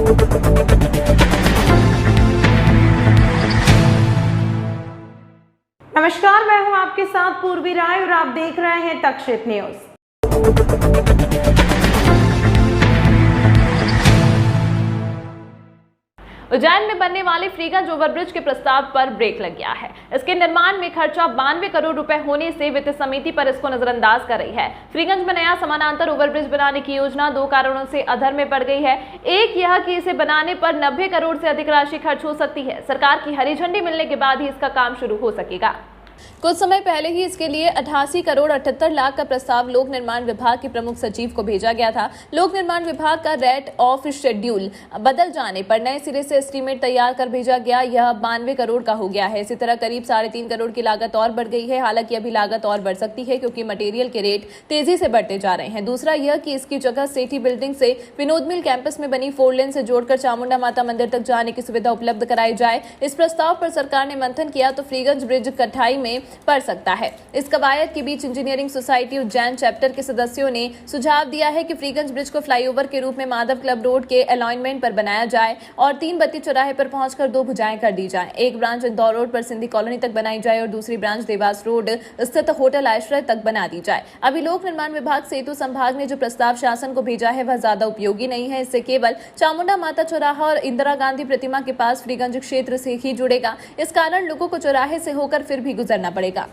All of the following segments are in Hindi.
नमस्कार, मैं हूं आपके साथ पूर्वी राय और आप देख रहे हैं तक्षशित न्यूज। उज्जैन में बनने वाले फ्रीगंज ओवरब्रिज के प्रस्ताव पर ब्रेक लग गया है। इसके निर्माण में खर्चा 92 करोड़ रुपए होने से वित्त समिति पर इसको नजरअंदाज कर रही है। फ्रीगंज में नया समानांतर ओवरब्रिज बनाने की योजना 2 कारणों से अधर में पड़ गई है। एक यह कि इसे बनाने पर 90 करोड़ से अधिक राशि खर्च हो सकती है। सरकार की हरी झंडी मिलने के बाद ही इसका काम शुरू हो सकेगा। कुछ समय पहले ही इसके लिए 88 करोड़ 78 लाख का प्रस्ताव लोक निर्माण विभाग के प्रमुख सचिव को भेजा गया था। लोक निर्माण विभाग का रेट ऑफ शेड्यूल बदल जाने पर नए सिरे से एस्टीमेट तैयार कर भेजा गया। यह 92 करोड़ का हो गया है। इसी तरह करीब 3.5 करोड़ की लागत और बढ़ गई है। हालांकि अभी लागत और बढ़ सकती है क्योंकि मटेरियल के रेट तेजी से बढ़ते जा रहे हैं। दूसरा यह कि इसकी जगह सेठी बिल्डिंग से विनोद मिल कैंपस में बनी 4 लेन से जोड़कर चामुंडा माता मंदिर तक जाने की सुविधा उपलब्ध कराई जाए। इस प्रस्ताव पर सरकार ने मंथन किया तो फ्रीगंज ब्रिज कटाई में पड़ सकता है। इस कवायद के बीच इंजीनियरिंग सोसाइटी उज्जैन चैप्टर के सदस्यों ने सुझाव दिया है कि फ्रीगंज ब्रिज को फ्लाईओवर के रूप में माधव क्लब रोड के अलाइनमेंट पर बनाया जाए और 3 बत्ती चौराहे पर पहुंचकर 2 भुजाएं कर दी जाए। एक ब्रांच इंदौर रोड पर सिंधी कॉलोनी तक बनाई जाए और दूसरी ब्रांच देवास रोड स्थित होटल आश्रय तक बना दी जाए। अभी लोक निर्माण विभाग सेतु संभाग ने जो प्रस्ताव शासन को भेजा है वह ज्यादा उपयोगी नहीं है। इससे केवल चामुंडा माता चौराहा और इंदिरा गांधी प्रतिमा के पास फ्रीगंज क्षेत्र से ही जुड़ेगा। इस कारण लोगों को चौराहे से होकर फिर भी गुजरना पड़ेगा।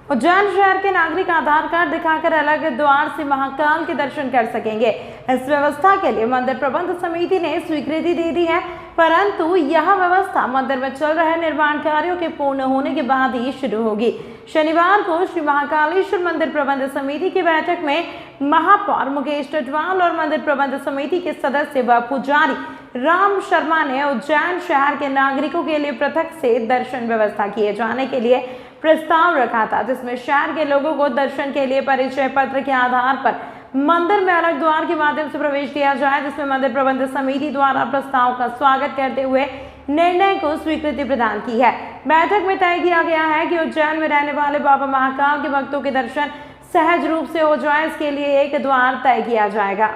उज्जैन शहर के नागरिक आधार कार्ड दिखाकर अलग द्वार से महाकाल के दर्शन कर सकेंगे। इस व्यवस्था के लिए मंदिर प्रबंध समिति ने स्वीकृति दे दी है, परंतु यह व्यवस्था मंदिर में चल रहे निर्माण कार्यों के पूर्ण होने के बाद ही शुरू होगी। शनिवार को श्री महाकालेश्वर मंदिर प्रबंध समिति की बैठक में महापौर मुकेश टटवाल और मंदिर प्रबंध समिति के सदस्य व पुजारी राम शर्मा ने उज्जैन शहर के नागरिकों के लिए पृथक से दर्शन व्यवस्था किए जाने के लिए प्रस्ताव रखा था, जिसमें शहर के लोगों को दर्शन के लिए परिचय पत्र के आधार पर मंदिर में अलग द्वार के माध्यम से प्रवेश दिया जाए, जिसमें मंदिर प्रबंध समिति द्वारा प्रस्ताव का स्वागत करते हुए निर्णय को स्वीकृति प्रदान की है। बैठक में तय किया गया है कि उज्जैन में रहने वाले बाबा महाकाल के भक्तों के दर्शन सहज रूप से हो जाए, इसके लिए एक द्वार तय किया जाएगा।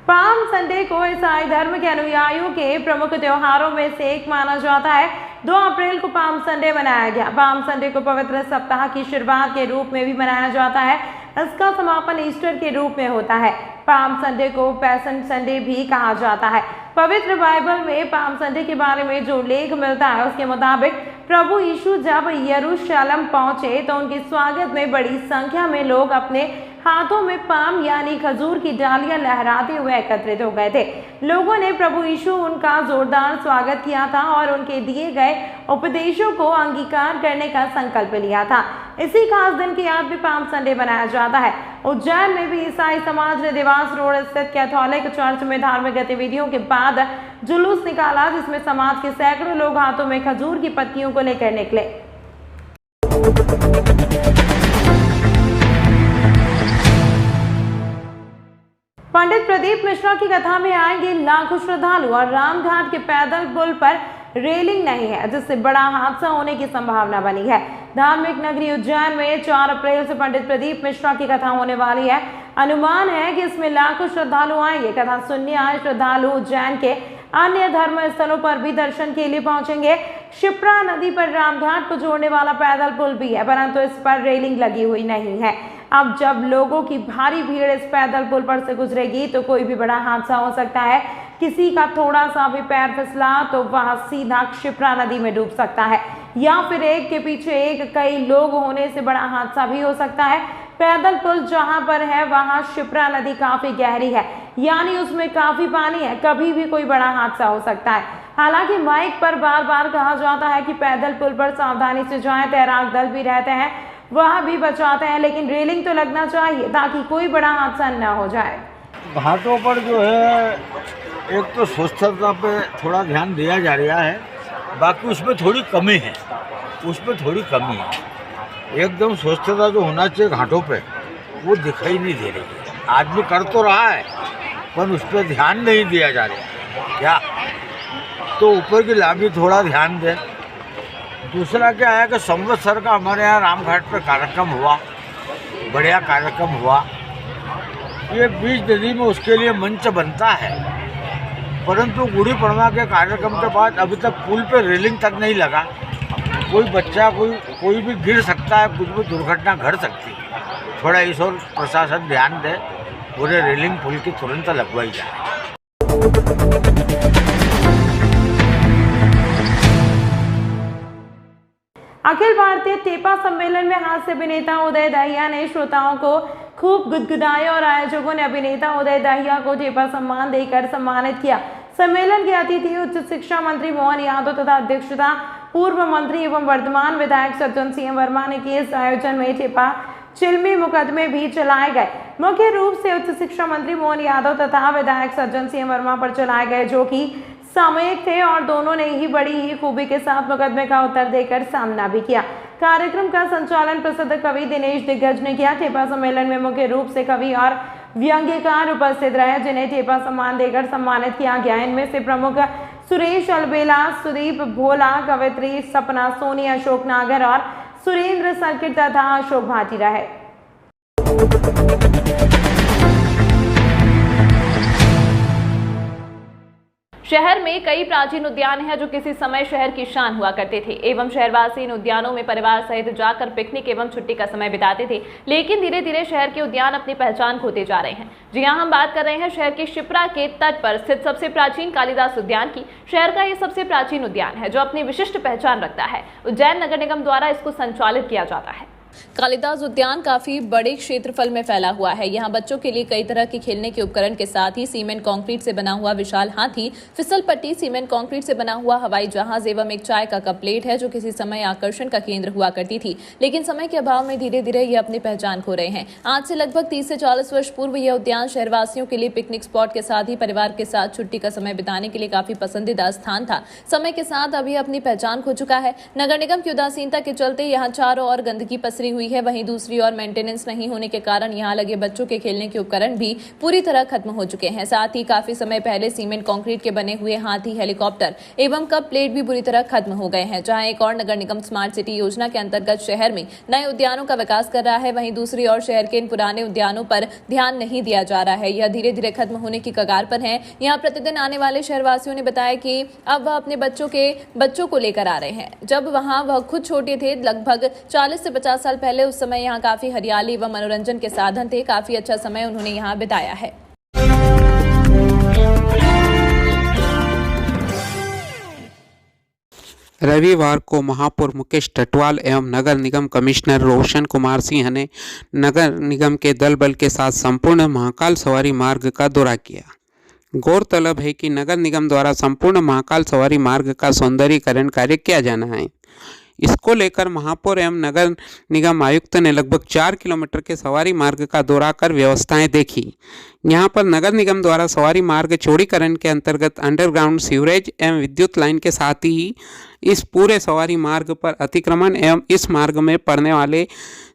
पाम संडे को ईसाई धर्म के अनुयायियों के प्रमुख त्योहारों में से एक माना जाता है। 2 अप्रैल को पाम संडे मनाया गया। पाम संडे को पवित्र सप्ताह की शुरुआत के रूप में भी मनाया जाता है। इसका समापन ईस्टर के रूप में होता है। पाम संडे को पैशन संडे भी कहा जाता है। पवित्र बाइबल में पाम संडे के बारे में जो लेख मिलता है उसके मुताबिक प्रभु यीशु जब यरूशलेम पहुंचे तो उनके स्वागत में बड़ी संख्या में लोग अपने हाथों में पाम यानी खजूर की डालियां लहराते हुए एकत्रित हो गए थे। लोगों ने प्रभु यीशु उनका जोरदार स्वागत किया था और उनके दिए गए उपदेशों को अंगीकार करने का संकल्प लिया था। इसी खास दिन की याद में पाम संडे मनाया जाता है। उज्जैन में भी ईसाई समाज ने देवास रोड स्थित कैथोलिक चर्च में धार्मिक गतिविधियों के बाद जुलूस निकाला, जिसमें समाज के सैकड़ों लोग हाथों में खजूर की पत्तियों को लेकर निकले। पंडित प्रदीप मिश्रा की कथा में आएंगे लाखों श्रद्धालु और रामघाट के पैदल पुल पर रेलिंग नहीं है, जिससे बड़ा हादसा होने की संभावना बनी है। धार्मिक नगरी उज्जैन में 4 अप्रैल से पंडित प्रदीप मिश्रा की कथा होने वाली है। अनुमान है कि इसमें लाखों श्रद्धालु आएंगे। कथा सुनने आए श्रद्धालु उज्जैन के अन्य धर्म स्थलों पर भी दर्शन के लिए पहुंचेंगे। शिप्रा नदी पर रामघाट को जोड़ने वाला पैदल पुल भी है, परंतु इस पर रेलिंग लगी हुई नहीं है। अब जब लोगों की भारी भीड़ इस पैदल पुल पर से गुजरेगी तो कोई भी बड़ा हादसा हो सकता है। किसी का थोड़ा सा भी पैर फिसला तो वह सीधा शिप्रा नदी में डूब सकता है, या फिर एक के पीछे एक कई लोग होने से बड़ा हादसा भी हो सकता है। पैदल पुल जहां पर है वहां शिप्रा नदी काफी गहरी है, यानी उसमें काफी पानी है, कभी भी कोई बड़ा हादसा हो सकता है। हालांकि माइक पर बार बार कहा जाता है कि पैदल पुल पर सावधानी से जाएं। तैराक दल भी रहते हैं, वह भी बचाते हैं, लेकिन रेलिंग तो लगना चाहिए ताकि कोई बड़ा हादसा न हो जाए। घाटों पर जो है एक तो स्वच्छता पे थोड़ा ध्यान दिया जा रहा है, बाकी उसमें थोड़ी कमी है, एकदम स्वच्छता जो होना चाहिए घाटों पे वो दिखाई नहीं दे रही है। आदमी कर तो रहा है पर उस पर ध्यान नहीं दिया जा रहा। क्या तो ऊपर की लाभी थोड़ा ध्यान दें। दूसरा क्या है कि संवत्सर का हमारे यहाँ रामघाट पर कार्यक्रम हुआ, बढ़िया कार्यक्रम हुआ। ये बीच नदी में उसके लिए मंच बनता है, परंतु गुड़ी पड़वा के कार्यक्रम के बाद अभी तक पुल पे रेलिंग तक नहीं लगा। कोई बच्चा कोई भी गिर सकता है, कुछ भी दुर्घटना घट सकती है। थोड़ा इस और प्रशासन ध्यान दे, पूरे रेलिंग पुल की तुरंत लगवाई जाए। अखिल भारतीय टेपा सम्मेलन में हास्य अभिनेता उदय दहिया ने श्रोताओं को खूब गुदगुदाया और आयोजकों ने अभिनेता उदय दहिया को टेपा सम्मान देकर सम्मानित किया। सम्मेलन के अतिथि उच्च शिक्षा मंत्री मोहन यादव तथा अध्यक्षता पूर्व मंत्री एवं वर्तमान विधायक सज्जन सिंह वर्मा ने की। इस आयोजन में टेपा चिल्मी मुकदमे भी चलाए गए। मुख्य रूप से उच्च शिक्षा मंत्री मोहन यादव तथा विधायक सज्जन सिंह वर्मा पर चलाए गए, जो कि सामयिक थे और दोनों ने ही बड़ी ही खूबी के साथ मुकदमे का उत्तर देकर सामना भी किया। कार्यक्रम का संचालन प्रसिद्ध कवि दिनेश दिग्गज ने किया। टेपा सम्मेलन में मुख्य रूप से कवि और व्यंग्यकार उपस्थित रहे, जिन्हें टेपा सम्मान देकर सम्मानित किया गया। इनमें से प्रमुख सुरेश अलबेला, सुदीप भोला, कवित्री सपना सोनी, अशोक नागर और सुरेंद्र सर्किट तथा अशोक भाटी रहे। शहर में कई प्राचीन उद्यान हैं जो किसी समय शहर की शान हुआ करते थे एवं शहरवासी इन उद्यानों में परिवार सहित जाकर पिकनिक एवं छुट्टी का समय बिताते थे। लेकिन धीरे धीरे शहर के उद्यान अपनी पहचान खोते जा रहे हैं। जी हां, हम बात कर रहे हैं शहर के शिप्रा के तट पर स्थित सबसे प्राचीन कालिदास उद्यान की। शहर का ये सबसे प्राचीन उद्यान है जो अपनी विशिष्ट पहचान रखता है। उज्जैन नगर निगम द्वारा इसको संचालित किया जाता है। कालिदास उद्यान काफी बड़े क्षेत्रफल में फैला हुआ है। यहाँ बच्चों के लिए कई तरह के खेलने के उपकरण के साथ ही सीमेंट कंक्रीट से बना हुआ विशाल हाथी, फिसल पट्टी, सीमेंट कंक्रीट से बना हुआ हवाई जहाज एवं एक चाय का कप प्लेट है जो किसी समय आकर्षण का केंद्र हुआ करती थी, लेकिन समय के अभाव में धीरे धीरे ये अपनी पहचान खो रहे हैं। आज से लगभग 30 से 40 वर्ष पूर्व यह उद्यान शहरवासियों के लिए पिकनिक स्पॉट के साथ ही परिवार के साथ छुट्टी का समय बिताने के लिए काफी पसंदीदा स्थान था। समय के साथ अभी अपनी पहचान खो चुका है। नगर निगम की उदासीनता के चलते यहाँ चारों ओर गंदगी पसरी हुई है, वहीं दूसरी ओर मेंटेनेंस नहीं होने के कारण यहाँ लगे बच्चों के खेलने के उपकरण भी पूरी तरह खत्म हो चुके हैं। साथ ही काफी समय पहले सीमेंट कंक्रीट के बने हुए हाथी, हेलीकॉप्टर एवं कप प्लेट भी बुरी तरह खत्म हो गए हैं। जहां एक और नगर निगम स्मार्ट सिटी योजना के अंतर्गत शहर में नए उद्यानों का विकास कर रहा है, वहीं दूसरी ओर शहर के इन पुराने उद्यानों पर ध्यान नहीं दिया जा रहा है। यह धीरे धीरे खत्म होने की कगार पर है। यहाँ प्रतिदिन आने वाले शहरवासियों ने बताया कि अब वह अपने बच्चों को लेकर आ रहे हैं। जब वहाँ वह खुद छोटे थे, लगभग 40 से 50 साल पहले, उस समय यहाँ काफी हरियाली व मनोरंजन के साधन थे। काफी अच्छा समय उन्होंने यहाँ बिताया है। रविवार को महापौर मुकेश टटवाल एवं नगर निगम कमिश्नर रोशन कुमार सिंह ने नगर निगम के दल बल के साथ संपूर्ण महाकाल सवारी मार्ग का दौरा किया। गौरतलब है कि नगर निगम द्वारा संपूर्ण महाकाल सवारी मार्ग का सौंदर्यीकरण कार्य किया जाना है। इसको लेकर महापौर एवं नगर निगम आयुक्त ने लगभग 4 किलोमीटर के सवारी मार्ग का दौरा कर व्यवस्थाएं देखी। यहां पर नगर निगम द्वारा सवारी मार्ग चौड़ीकरण के अंतर्गत अंडरग्राउंड सीवरेज एवं विद्युत लाइन के साथ ही इस पूरे सवारी मार्ग पर अतिक्रमण एवं इस मार्ग में पड़ने वाले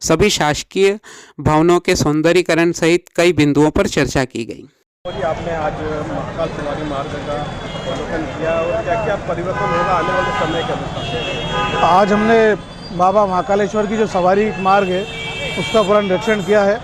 सभी शासकीय भवनों के सौंदर्यीकरण सहित कई बिंदुओं पर चर्चा की गई। आपने आज महाकाल सवारी मार्ग का अवलोकन किया और क्या क्या परिवर्तन होगा आने वाले समय के अनुसार? आज हमने बाबा महाकालेश्वर की जो सवारी मार्ग है उसका पूरा निरीक्षण किया है,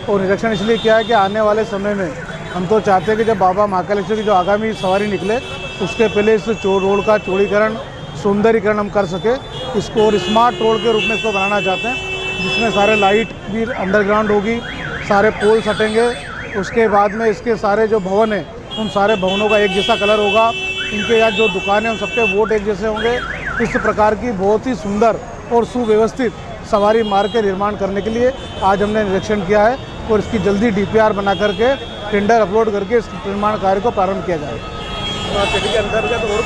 और निरीक्षण इसलिए किया है कि आने वाले समय में हम तो चाहते हैं कि जब बाबा महाकालेश्वर की जो आगामी सवारी निकले उसके पहले इस रोड का चौड़ीकरण, सौंदर्यीकरण हम कर सके इसको, और स्मार्ट रोड के रूप में इसको बनाना चाहते हैं, जिसमें सारे लाइट भी अंडरग्राउंड होगी, सारे पोल्स हटेंगे। उसके बाद में इसके सारे जो भवन हैं उन सारे भवनों का एक जैसा कलर होगा, इनके यहाँ जो दुकानें उन सबके बोर्ड एक जैसे होंगे। इस प्रकार की बहुत ही सुंदर और सुव्यवस्थित सवारी मार्ग के निर्माण करने के लिए आज हमने निरीक्षण किया है, और इसकी जल्दी DPR बना करके टेंडर अपलोड करके इस निर्माण कार्य को प्रारंभ किया जाएगा। सिटी के अंतर्गत और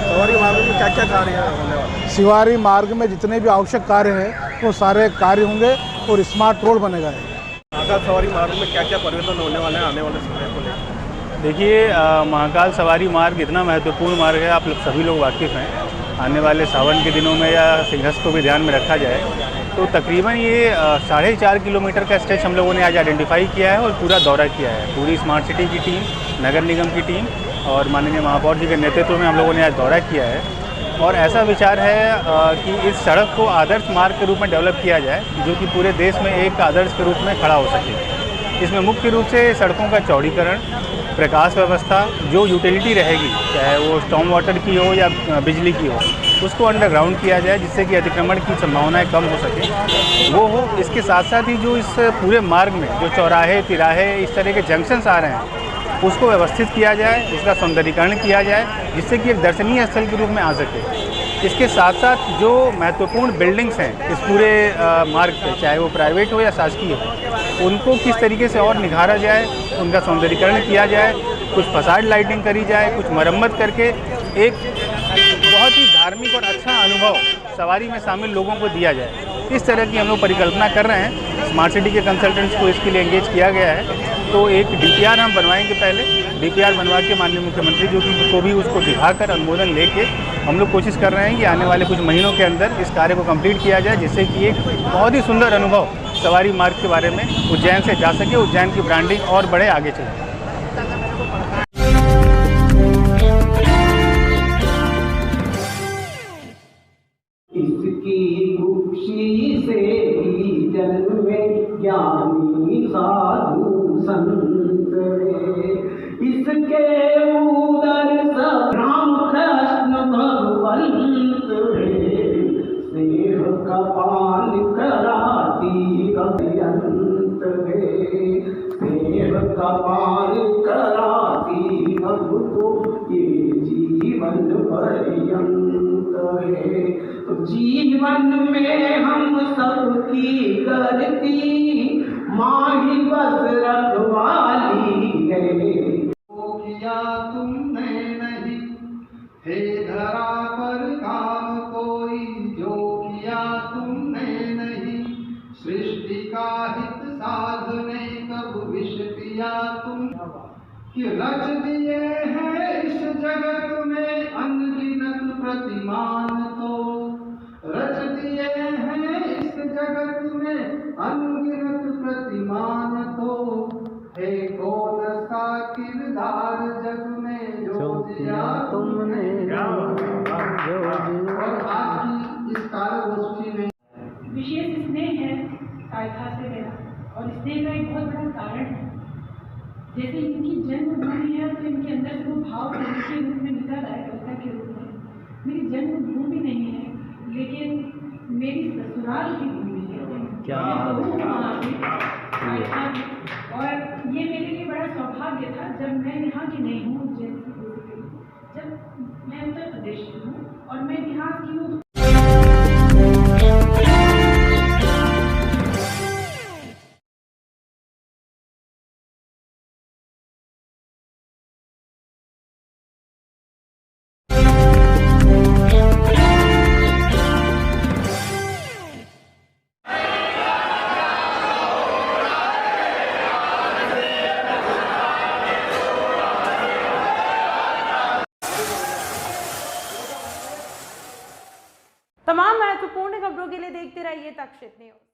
सवारी मार्ग में क्या क्या कार्य होने वाले? सवारी मार्ग में जितने भी आवश्यक कार्य हैं वो सारे कार्य होंगे और स्मार्ट रोड बनेगा। महाकाल सवारी मार्ग में क्या क्या परिवर्तन होने वाले हैं आने वाले समय को लेकर? देखिए, महाकाल सवारी मार्ग इतना महत्वपूर्ण मार्ग है, आप सभी लोग वाकिफ़ हैं। आने वाले सावन के दिनों में या सिंहस्थ को भी ध्यान में रखा जाए तो तकरीबन ये 4.5 किलोमीटर का स्ट्रेच हम लोगों ने आज आइडेंटिफाई किया है और पूरा दौरा किया है। पूरी स्मार्ट सिटी की टीम, नगर निगम की टीम और माननीय महापौर जी के नेतृत्व में हम लोगों ने आज दौरा किया है और ऐसा विचार है कि इस सड़क को आदर्श मार्ग के रूप में डेवलप किया जाए जो कि पूरे देश में एक आदर्श के रूप में खड़ा हो सके। इसमें मुख्य रूप से सड़कों का चौड़ीकरण, प्रकाश व्यवस्था, जो यूटिलिटी रहेगी चाहे वो स्टॉर्म वाटर की हो या बिजली की हो, उसको अंडरग्राउंड किया जाए जिससे कि अतिक्रमण की संभावनाएं कम हो सके वो हो। इसके साथ साथ ही जो इस पूरे मार्ग में जो चौराहे, तिराहे, इस तरह के जंक्शन्स आ रहे हैं उसको व्यवस्थित किया जाए, इसका सौंदर्यीकरण किया जाए जिससे कि एक दर्शनीय स्थल के रूप में आ सके। इसके साथ साथ जो महत्वपूर्ण बिल्डिंग्स हैं इस पूरे मार्ग पे, चाहे वो प्राइवेट हो या शासकीय हो, उनको किस तरीके से और निखारा जाए, उनका सौंदर्यीकरण किया जाए, कुछ फसाड लाइटिंग करी जाए, कुछ मरम्मत करके एक बहुत ही धार्मिक और अच्छा अनुभव सवारी में शामिल लोगों को दिया जाए। इस तरह की हम लोग परिकल्पना कर रहे हैं। स्मार्ट सिटी के कंसल्टेंट्स को इसके लिए एंगेज किया गया है। तो एक डीपीआर हम बनवाएंगे, पहले डीपीआर बनवा के माननीय मुख्यमंत्री जी को भी उसको दिखाकर अनुमोदन लेके हम लोग कोशिश कर रहे हैं कि आने वाले कुछ महीनों के अंदर इस कार्य को कंप्लीट किया जाए जिससे कि एक बहुत ही सुंदर अनुभव सवारी मार्ग के बारे में उज्जैन से जा सके, उज्जैन की ब्रांडिंग और बढ़े, आगे चले। इसकी खुशी से ही जन्मे ज्ञानी साधु संत रे, इसके उदर सब राम कृष्ण भगवंत रे, स्नेह का पान कराती कभी रे, स्नेह का पान कराती मधु को ये जीवन पर्यंत रे। जीवन में हम सबकी करती माही बस रखवाली है। जो किया तुमने नहीं हे धरा पर काम कोई, जो किया तुमने नहीं सृष्टि का हित साधने कब विष पिया तुम, कि रच दिए हैं इस जगत में अनगिनत प्रतिमान, तो रच दिए हैं इस जगत में अनगिनत प्रतिमान, तो है कौन सा किरदार जग में जो दिया तुमने। और आज की इस कार्यगोष्ठी में विशेष स्नेह है कायथा से मेरा, और स्नेह का एक बहुत बड़ा कारण है। जैसे इनकी जन्मभूमि है तो इनके अंदर से वो भाव के रूप में निकल आए, कविता के रूप में। मेरी जन्मभूमि नहीं है लेकिन मेरी ससुराल की भूमि है, और ये मेरे लिए बड़ा सौभाग्य था जब मैं यहाँ की नहीं हूँ, उज्जैन की, जब मैं उत्तर प्रदेश की हूँ और मैं इतिहास की हूँ। तमाम महत्वपूर्ण खबरों के लिए देखते रहिए तक्षशित न्यूज।